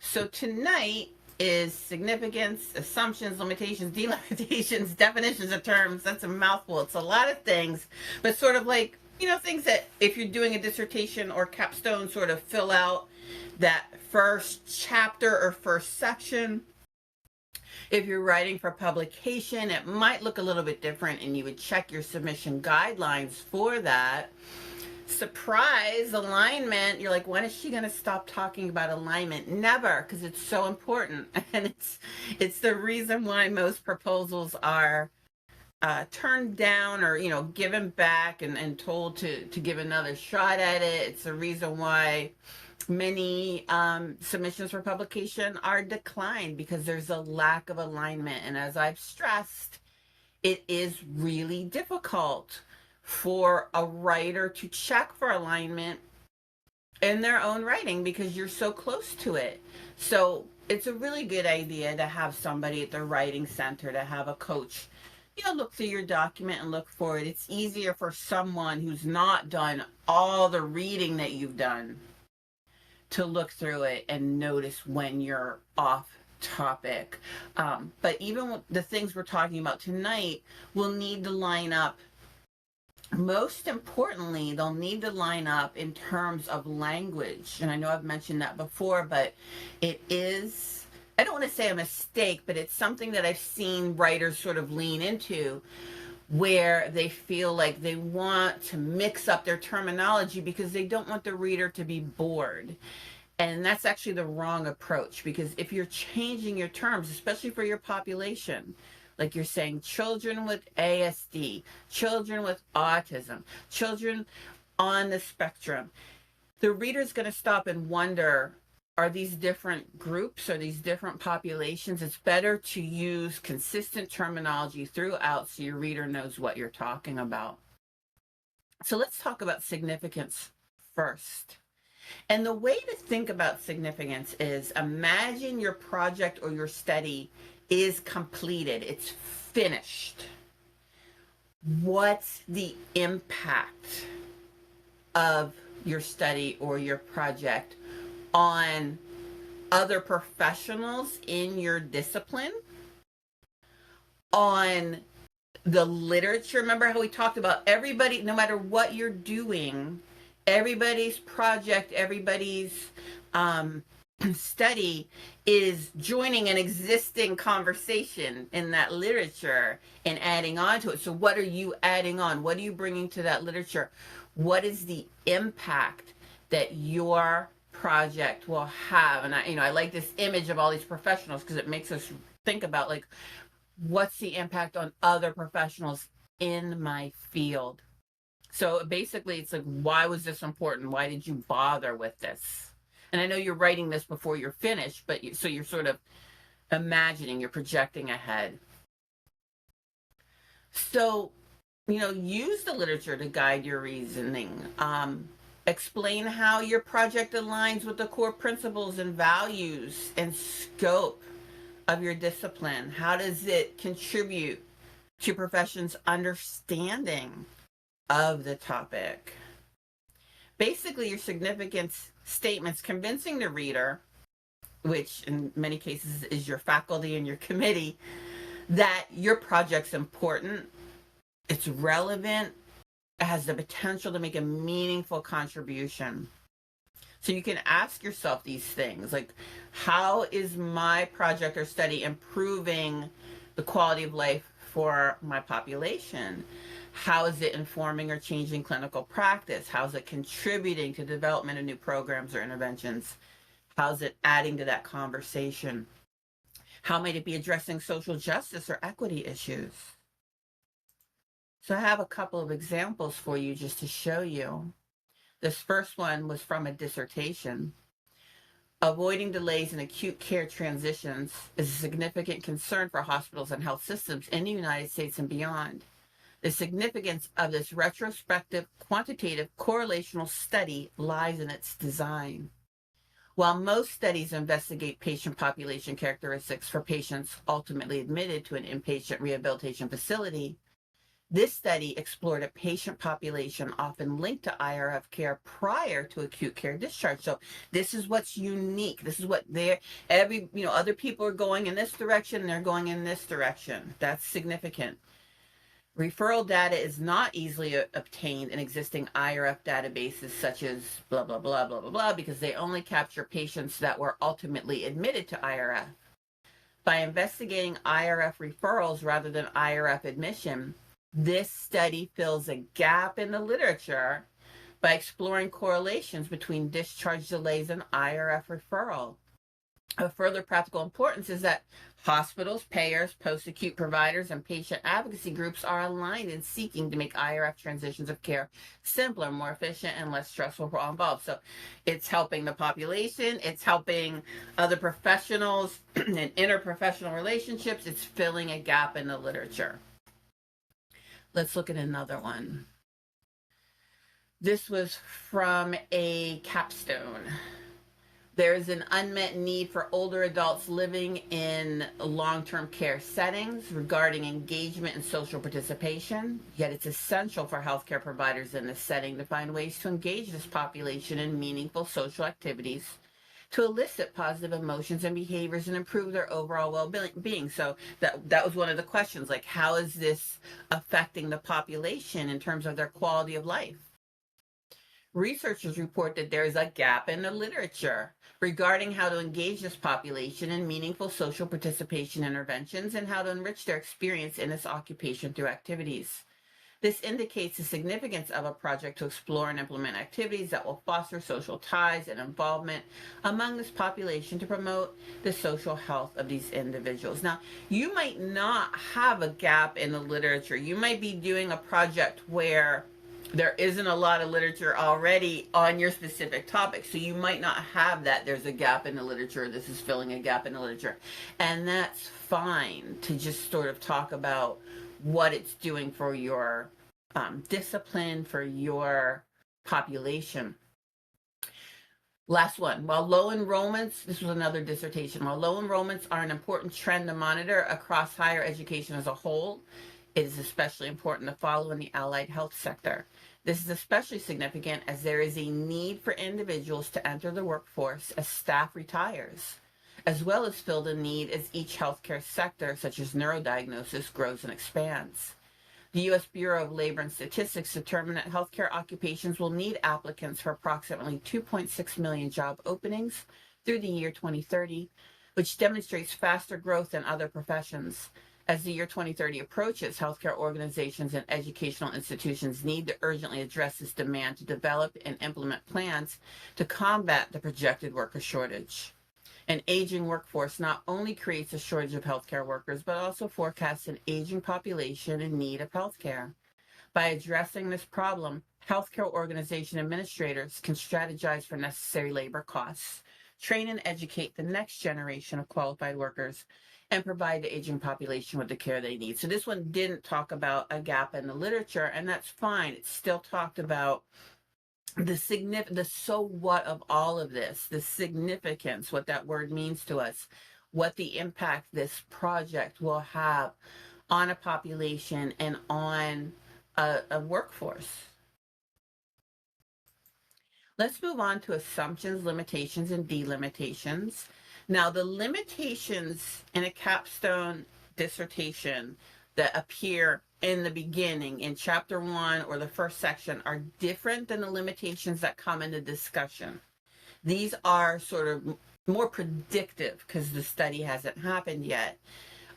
So tonight is significance, assumptions, limitations, delimitations, definitions of terms. That's a mouthful. It's a lot of things, but sort of like, things that if you're doing a dissertation or capstone, sort of fill out that first chapter or first section. If you're writing for publication, it might look a little bit different, and you would check your submission guidelines for that. Surprise, alignment. You're like, when is she going to stop talking about alignment? Never, because it's so important. And it's the reason why most proposals are turned down or, given back and told to give another shot at it. It's the reason why many submissions for publication are declined, because there's a lack of alignment. And as I've stressed, it is really difficult for a writer to check for alignment in their own writing because you're so close to it. So it's a really good idea to have somebody at the writing center, to have a coach, look through your document and look for it. It's easier for someone who's not done all the reading that you've done to look through it and notice when you're off topic. But even the things we're talking about tonight will need to line up. Most importantly, they'll need to line up in terms of language. And I know I've mentioned that before, but it is, I don't want to say a mistake, but it's something that I've seen writers sort of lean into, where they feel like they want to mix up their terminology because they don't want the reader to be bored. And that's actually the wrong approach, because if you're changing your terms, especially for your population, like you're saying children with ASD, children with autism, children on the spectrum, the reader's going to stop and wonder, are these different groups? Are these different populations? It's better to use consistent terminology throughout so your reader knows what you're talking about. So let's talk about significance first. And the way to think about significance is, imagine your project or your study is completed. It's finished. What's the impact of your study or your project on other professionals in your discipline, on the literature? Remember how we talked about everybody, no matter what you're doing, everybody's project, everybody's study is joining an existing conversation in that literature and adding on to it. So what are you adding on? What are you bringing to that literature? What is the impact that your project will have? And I like this image of all these professionals, because it makes us think about, like, what's the impact on other professionals in my field? So basically it's like, why was this important? Why did you bother with this? And I know you're writing this before you're finished, but so you're sort of imagining, you're projecting ahead. So, use the literature to guide your reasoning. Explain how your project aligns with the core principles and values and scope of your discipline. How does it contribute to profession's understanding of the topic? Basically, your significance statements convincing the reader, which in many cases is your faculty and your committee, that your project's important, it's relevant, it has the potential to make a meaningful contribution. So you can ask yourself these things, like, how is my project or study improving the quality of life for my population? How is it informing or changing clinical practice? How is it contributing to development of new programs or interventions? How is it adding to that conversation? How might it be addressing social justice or equity issues? So I have a couple of examples for you just to show you. This first one was from a dissertation. Avoiding delays in acute care transitions is a significant concern for hospitals and health systems in the United States and beyond. The significance of this retrospective quantitative correlational study lies in its design. While most studies investigate patient population characteristics for patients ultimately admitted to an inpatient rehabilitation facility, This study explored a patient population often linked to IRF care prior to acute care discharge. So this is what's unique. This is what other people are going in this direction, they're going in this direction. That's significant. Referral data is not easily obtained in existing IRF databases such as blah, blah, blah, blah, blah, blah, because they only capture patients that were ultimately admitted to IRF. By investigating IRF referrals rather than IRF admission, this study fills a gap in the literature by exploring correlations between discharge delays and IRF referral. Of further practical importance is that hospitals, payers, post-acute providers, and patient advocacy groups are aligned in seeking to make IRF transitions of care simpler, more efficient, and less stressful for all involved. So it's helping the population, it's helping other professionals and interprofessional relationships, it's filling a gap in the literature. Let's look at another one. This was from a Capstone. There is an unmet need for older adults living in long-term care settings regarding engagement and social participation, yet it's essential for healthcare providers in this setting to find ways to engage this population in meaningful social activities to elicit positive emotions and behaviors and improve their overall well-being. So that was one of the questions, like, how is this affecting the population in terms of their quality of life? Researchers report that there is a gap in the literature regarding how to engage this population in meaningful social participation interventions and how to enrich their experience in this occupation through activities. This indicates the significance of a project to explore and implement activities that will foster social ties and involvement among this population to promote the social health of these individuals. Now, you might not have a gap in the literature. You might be doing a project where there isn't a lot of literature already on your specific topic. So you might not have that. There's a gap in the literature. This is filling a gap in the literature. And that's fine to just sort of talk about what it's doing for your discipline, for your population. Last one. While low enrollments, this was another dissertation, while low enrollments are an important trend to monitor across higher education as a whole, it is especially important to follow in the allied health sector. This is especially significant as there is a need for individuals to enter the workforce as staff retires, as well as fill the need as each healthcare sector, such as neurodiagnosis, grows and expands. The U.S. Bureau of Labor and Statistics determined that healthcare occupations will need applicants for approximately 2.6 million job openings through the year 2030, which demonstrates faster growth than other professions. As the year 2030 approaches, healthcare organizations and educational institutions need to urgently address this demand to develop and implement plans to combat the projected worker shortage. An aging workforce not only creates a shortage of healthcare workers, but also forecasts an aging population in need of healthcare. By addressing this problem, healthcare organization administrators can strategize for necessary labor costs, train and educate the next generation of qualified workers, and provide the aging population with the care they need. So this one didn't talk about a gap in the literature, and that's fine. It still talked about the so what of all of this, the significance, what that word means to us, what the impact this project will have on a population and on a workforce. Let's move on to assumptions, limitations, and delimitations. Now, the limitations in a capstone dissertation that appear in the beginning, in chapter 1 or the first section, are different than the limitations that come in the discussion. These are sort of more predictive because the study hasn't happened yet.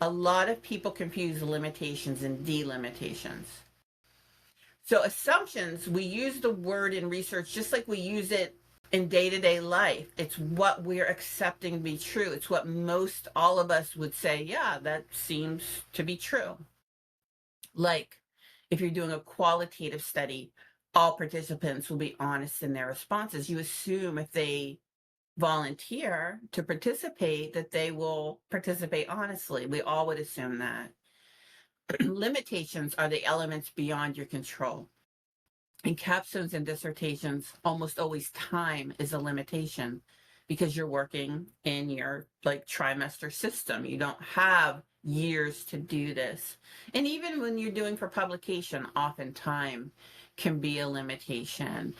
A lot of people confuse limitations and delimitations. So assumptions, we use the word in research just like we use it in day-to-day life. It's what we're accepting to be true. It's what all of us would say, yeah, that seems to be true. Like if you're doing a qualitative study, all participants will be honest in their responses. You assume if they volunteer to participate that they will participate honestly. We all would assume that. Limitations are the elements beyond your control. In capstones and dissertations, almost always time is a limitation. because you're working in your like trimester system. You don't have years to do this. And even when you're doing for publication, oftentimes can be a limitation.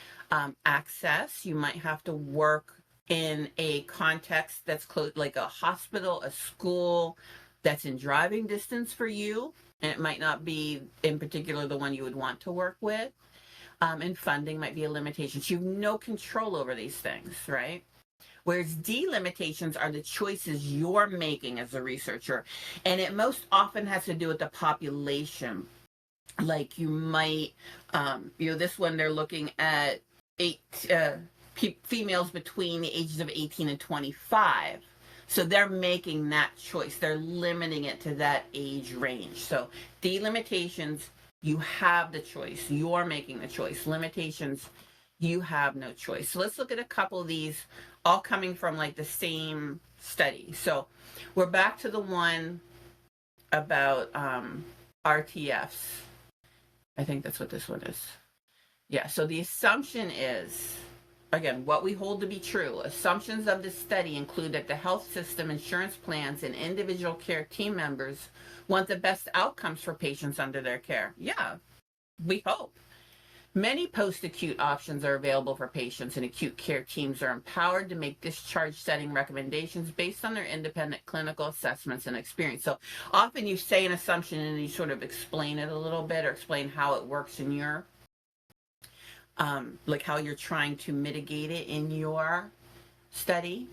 Access, you might have to work in a context that's close, like a hospital, a school that's in driving distance for you. And it might not be in particular the one you would want to work with. And funding might be a limitation. So you have no control over these things, right? Whereas delimitations are the choices you're making as a researcher. And it most often has to do with the population. Like you might, this one they're looking at females between the ages of 18 and 25. So they're making that choice. They're limiting it to that age range. So delimitations, you have the choice. You're making the choice. Limitations, you have no choice. So let's look at a couple of these, all coming from like the same study. So we're back to the one about RTFs. I think that's what this one is. Yeah, so the assumption is, again, what we hold to be true. Assumptions of this study include that the health system, insurance plans, and individual care team members want the best outcomes for patients under their care. Yeah, we hope. Many post-acute options are available for patients, and acute care teams are empowered to make discharge setting recommendations based on their independent clinical assessments and experience. So often you say an assumption and you sort of explain it a little bit or explain how it works in your, like how you're trying to mitigate it in your study.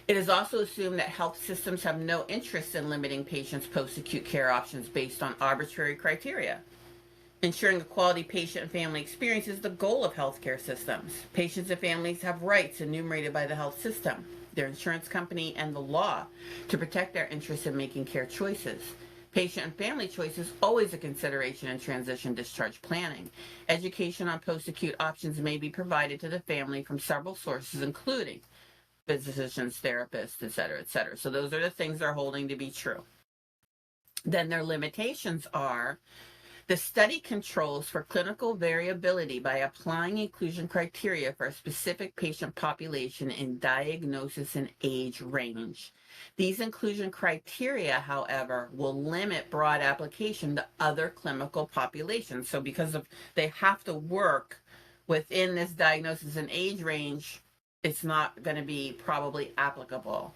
It is also assumed that health systems have no interest in limiting patients' post-acute care options based on arbitrary criteria. Ensuring a quality patient and family experience is the goal of healthcare systems. Patients and families have rights enumerated by the health system, their insurance company, and the law to protect their interests in making care choices. Patient and family choice is always a consideration in transition discharge planning. Education on post-acute options may be provided to the family from several sources, including physicians, therapists, et cetera, et cetera. So those are the things they're holding to be true. Then their limitations are: the study controls for clinical variability by applying inclusion criteria for a specific patient population in diagnosis and age range. These inclusion criteria, however, will limit broad application to other clinical populations. So because of they have to work within this diagnosis and age range, it's not going to be probably applicable.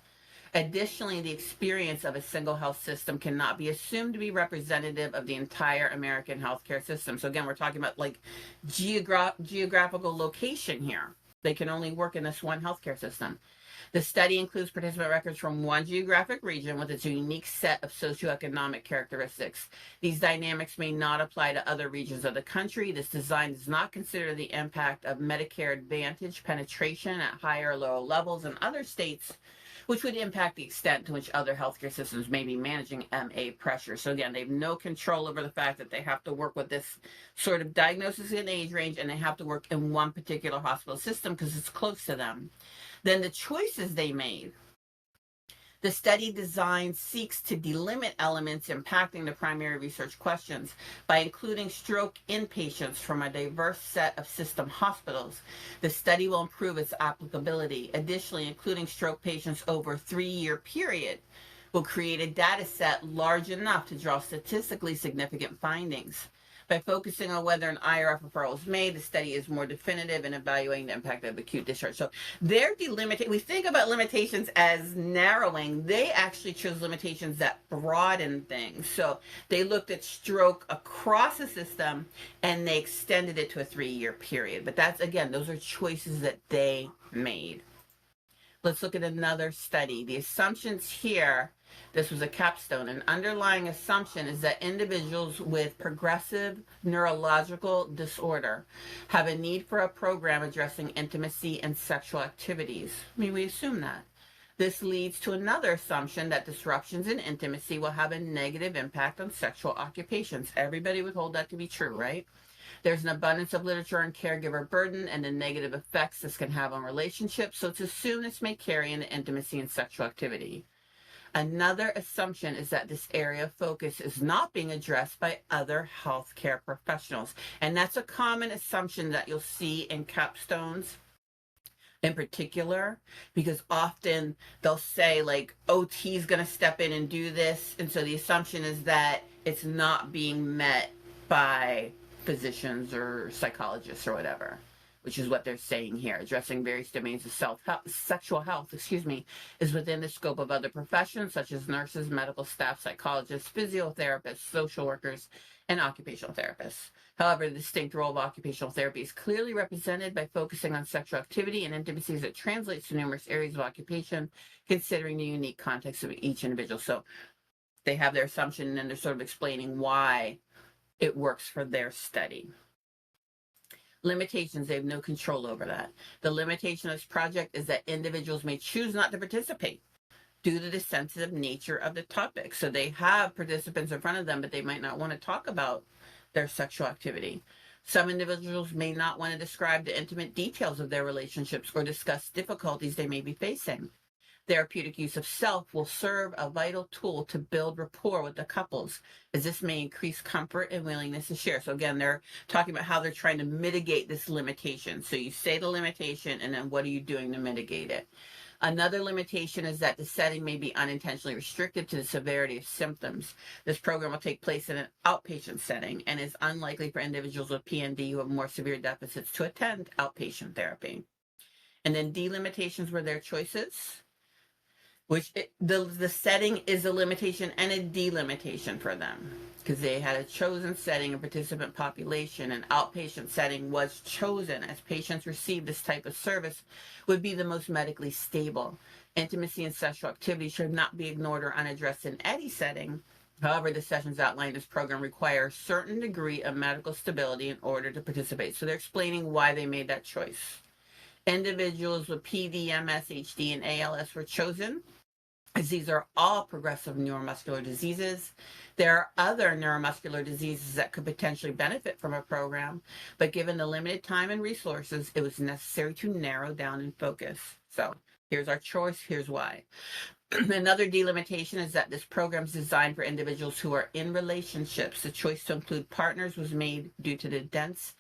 Additionally, the experience of a single health system cannot be assumed to be representative of the entire American healthcare system. So again, we're talking about like geographical location here. They can only work in this one healthcare system. The study includes participant records from one geographic region with its unique set of socioeconomic characteristics. These dynamics may not apply to other regions of the country. This design does not consider the impact of Medicare Advantage penetration at higher or lower levels in other states, which would impact the extent to which other healthcare systems may be managing MA pressure. So again, they have no control over the fact that they have to work with this sort of diagnosis and age range, and they have to work in one particular hospital system because it's close to them. Then the choices they made. The study design seeks to delimit elements impacting the primary research questions by including stroke inpatients from a diverse set of system hospitals. The study will improve its applicability. Additionally, including stroke patients over a 3-year period will create a data set large enough to draw statistically significant findings. By focusing on whether an IRF referral is made, the study is more definitive in evaluating the impact of acute discharge. So they're delimiting. We think about limitations as narrowing. They actually chose limitations that broaden things. So they looked at stroke across the system and they extended it to a 3-year period. But that's, again, those are choices that they made. Let's look at another study. The assumptions here, this was a capstone. An underlying assumption is that individuals with progressive neurological disorder have a need for a program addressing intimacy and sexual activities. I mean, we assume that. This leads to another assumption that disruptions in intimacy will have a negative impact on sexual occupations. Everybody would hold that to be true, right? There's an abundance of literature on caregiver burden and the negative effects this can have on relationships, so it's assumed this may carry into intimacy and sexual activity. Another assumption is that this area of focus is not being addressed by other healthcare professionals. And that's a common assumption that you'll see in capstones. in particular, because often they'll say like OT is going to step in and do this, and so the assumption is that it's not being met by physicians or psychologists or whatever, which is what they're saying here. Addressing various domains of sexual health, is within the scope of other professions such as nurses, medical staff, psychologists, physiotherapists, social workers, and occupational therapists. However, the distinct role of occupational therapy is clearly represented by focusing on sexual activity and intimacy as it translates to numerous areas of occupation, considering the unique context of each individual. So they have their assumption and they're sort of explaining why it works for their study. Limitations, they have no control over that. The limitation of this project is that individuals may choose not to participate due to the sensitive nature of the topic. So they have participants in front of them, but they might not want to talk about their sexual activity. Some individuals may not want to describe the intimate details of their relationships or discuss difficulties they may be facing. Therapeutic use of self will serve a vital tool to build rapport with the couples, as this may increase comfort and willingness to share. So again, they're talking about how they're trying to mitigate this limitation. So you say the limitation, and then what are you doing to mitigate it? Another limitation is that the setting may be unintentionally restricted to the severity of symptoms. This program will take place in an outpatient setting and is unlikely for individuals with PND who have more severe deficits to attend outpatient therapy. And then delimitations were their choices, the setting is a limitation and a delimitation for them, because they had a chosen setting and participant population. An outpatient setting was chosen as patients received this type of service would be the most medically stable. Intimacy and sexual activity should not be ignored or unaddressed in any setting. However, the sessions outlined in this program require a certain degree of medical stability in order to participate. So they're explaining why they made that choice. Individuals with PD, MS, HD, and ALS were chosen, as these are all progressive neuromuscular diseases. There are other neuromuscular diseases that could potentially benefit from a program, but given the limited time and resources, it was necessary to narrow down and focus. So here's our choice, here's why. Another delimitation is that this program is designed for individuals who are in relationships. The choice to include partners was made due to the dense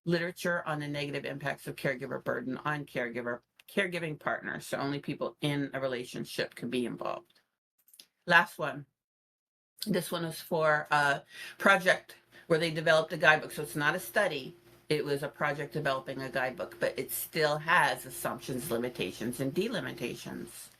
literature on the negative impacts of caregiver burden on caregiving partners. So only people in a relationship can be involved. Last one. This one was for a project where they developed a guidebook. So it's not a study. It was a project developing a guidebook, but it still has assumptions, limitations, and delimitations.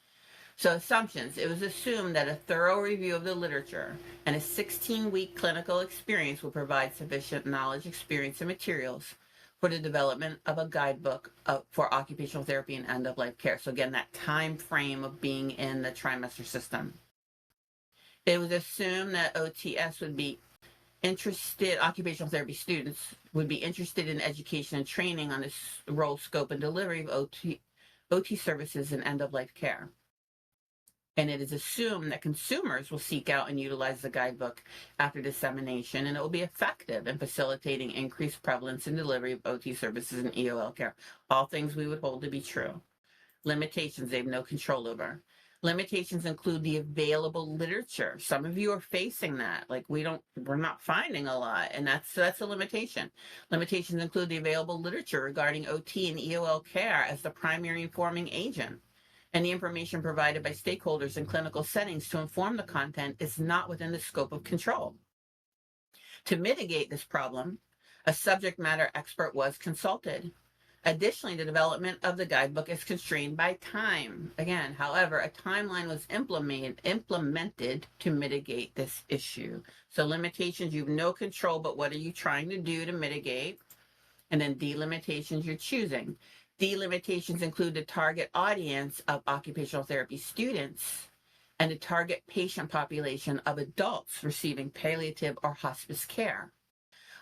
So assumptions, it was assumed that a thorough review of the literature and a 16-week clinical experience will provide sufficient knowledge, experience, and materials for the development of a guidebook for occupational therapy and end-of-life care. So again, that time frame of being in the trimester system. It was assumed that OTS would be interested, occupational therapy students would be interested in education and training on this role, scope, and delivery of OT services in end-of-life care. And it is assumed that consumers will seek out and utilize the guidebook after dissemination, and it will be effective in facilitating increased prevalence and delivery of OT services and EOL care. All things we would hold to be true. Limitations, they have no control over. Limitations include the available literature. Some of you are facing that. Like we're not finding a lot, and that's a limitation. Limitations include the available literature regarding OT and EOL care as the primary informing agent. And the information provided by stakeholders in clinical settings to inform the content is not within the scope of control. To mitigate this problem, a subject matter expert was consulted. Additionally, the development of the guidebook is constrained by time. Again, however, a timeline was implemented to mitigate this issue. So limitations, you have no control, but what are you trying to do to mitigate? And then delimitations, you're choosing. Delimitations include the target audience of occupational therapy students and the target patient population of adults receiving palliative or hospice care.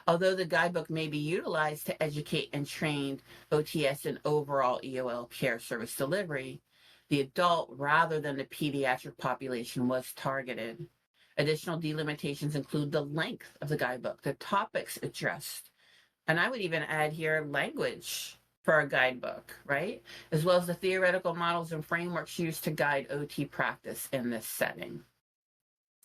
Although the guidebook may be utilized to educate and train OTS in overall EOL care service delivery, the adult rather than the pediatric population was targeted. Additional delimitations include the length of the guidebook, the topics addressed, and I would even add here language for a guidebook, right? As well as the theoretical models and frameworks used to guide OT practice in this setting.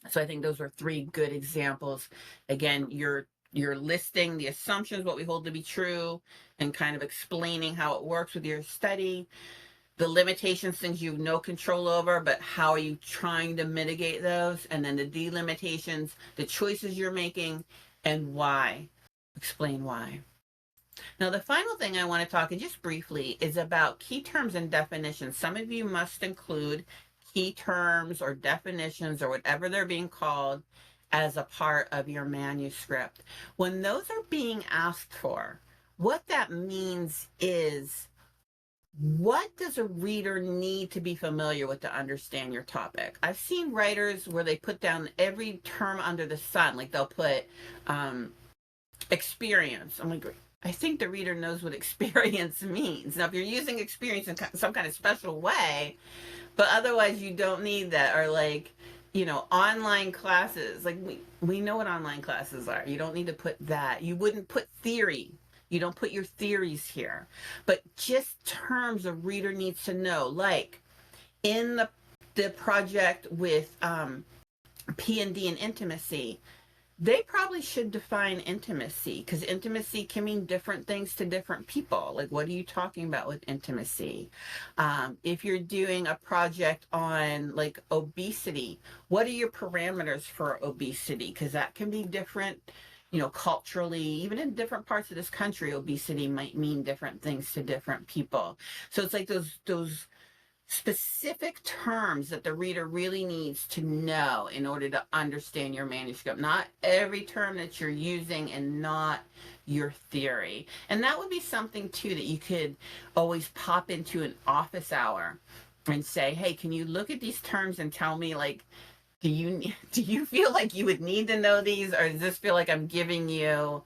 So I think those were three good examples. Again, you're you're listing the assumptions, what we hold to be true, and kind of explaining how it works with your study. The limitations, things you have no control over, but how are you trying to mitigate those? And then the delimitations, the choices you're making, and why. Explain why. Now, the final thing I want to talk just briefly is about key terms and definitions. Some of you must include key terms or definitions or whatever they're being called as a part of your manuscript. When those are being asked for, what that means is, what does a reader need to be familiar with to understand your topic? I've seen writers where they put down every term under the sun, like they'll put experience. I'm like, I think the reader knows what experience means. Now, if you're using experience in some kind of special way, but otherwise you don't need that. Or like, online classes. Like we know what online classes are. You don't need to put that. You wouldn't put theory. You don't put your theories here, but just terms a reader needs to know. Like in the project with P&D and intimacy, they probably should define intimacy, because intimacy can mean different things to different people. Like, what are you talking about with intimacy? If you're doing a project on like obesity, what are your parameters for obesity? Because that can be different, culturally. Even in different parts of this country, obesity might mean different things to different people. So it's like those specific terms that the reader really needs to know in order to understand your manuscript. Not every term that you're using and not your theory. And that would be something too that you could always pop into an office hour and say, hey, can you look at these terms and tell me, like, do you feel like you would need to know these, or does this feel like I'm giving you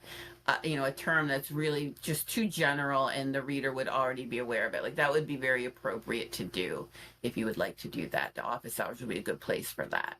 a term that's really just too general and the reader would already be aware of it? Like, that would be very appropriate to do if you would like to do that. The office hours would be a good place for that.